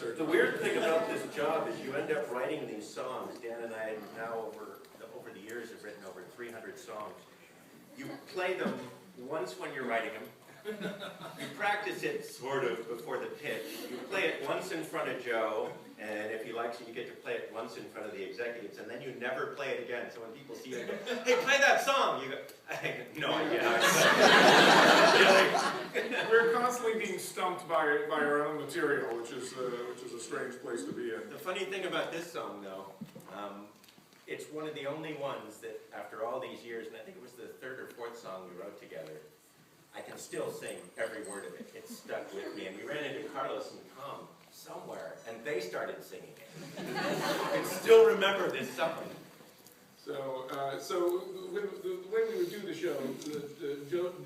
search. The weird thing about this job is you end up writing these songs. Dan and I now over the years have written over 300 songs. You play them once when you're writing them. You practice it sort of before the pitch. You play it once in front of Joe, and if he likes it, you get to play it once in front of the executives, and then you never play it again. So when people see you, they go, "Hey, play that song!" You go, "I have no idea how to play it." We're constantly being stumped by our own material, which is a strange place to be in. The funny thing about this song, though, it's one of the only ones that, after all these years, and I think it was the third or fourth song we wrote together, I can still sing every word of it. It's stuck with me. And we ran into Carlos and Tom somewhere, and they started singing it. I can still remember this song. So the way we would do the show,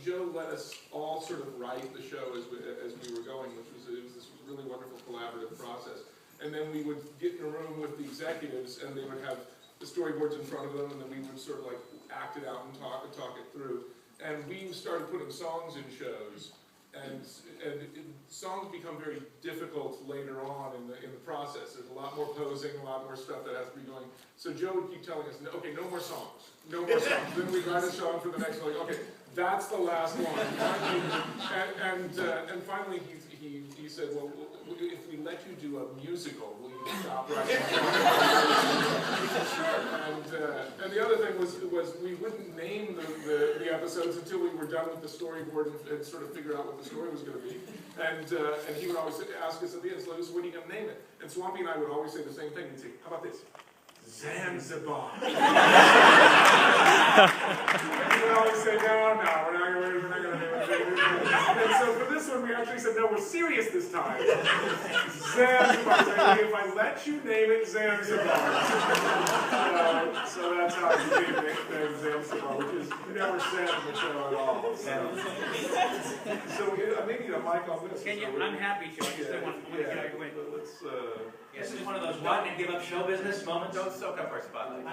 Joe let us all sort of write the show as we were going, which was this really wonderful collaborative process. And then we would get in a room with the executives, and they would have the storyboards in front of them, and then we would sort of like act it out and talk it through. And we started putting songs in shows, and songs become very difficult later on in the process. There's a lot more posing, a lot more stuff that has to be going. So Joe would keep telling us, "Okay, no more songs, no more songs." Then we'd write a song for the next one. Like, okay, that's the last one. And finally he said, "Well, if we let you do a musical, will you stop writing?" And the other thing was we wouldn't name the episodes until we were done with the storyboard and sort of figure out what the story was going to be. And he would always ask us at the end, "So what are you going to name it?" And Swampy and I would always say the same thing. He'd say, "How about this? Zanzibar." He would always say, "No, we're not going to do it." And so for this one, we actually said, "No, we're serious this time. Zanzibar. If I let you name it Zanzibar." So that's how it became named Zanzibar, which is never said in the show at all. So maybe the mic on this. I'm happy to. I just don't want to get out of your way. This is one of those wanting to give up show business moments. Don't soak up our spotlight.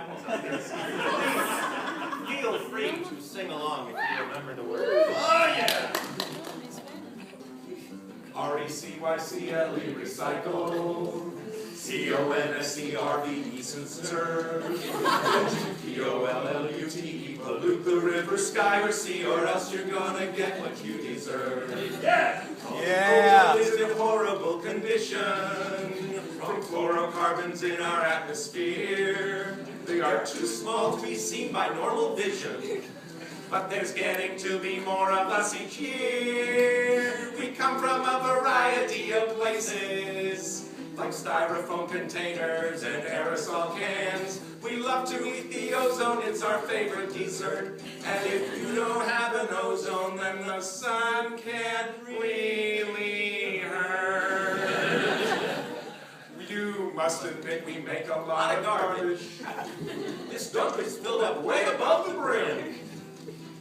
Feel free to sing along if you remember the words. Oh yeah! RECYCLE recycle. CONSERVE sincere. POLLUTE pollute the river, sky, or sea, or else you're gonna get what you deserve. Yeah! Ozone is in horrible condition from fluorocarbons in our atmosphere. They are too small to be seen by normal vision, but there's getting to be more of us each year. We come from a variety of places, like styrofoam containers and aerosol cans. We love to eat the ozone, it's our favorite dessert. And if you don't have an ozone, then the sun can't really hurt. You must admit we make a lot of garbage. This dump is filled up way above the brim.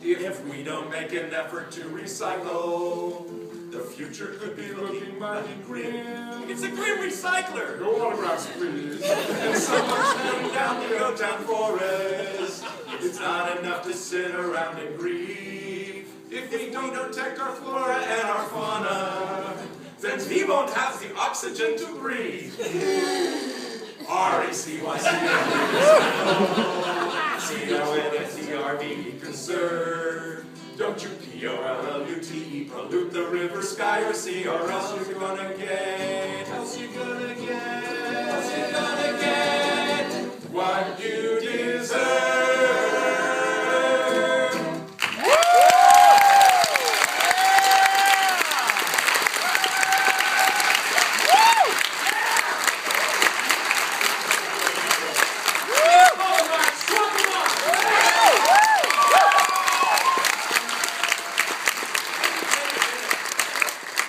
If we don't make an effort to recycle, the future could be looking mighty grim. It's a grim recycler. Go autographs, please. And someone's cutting down the O-Town forest. It's not enough to sit around and grieve. If we don't protect our flora and our fauna, then we won't have the oxygen to breathe. RECYCLE conserve. Don't you POLLUTE pollute the river, sky, or sea, or else you're gonna get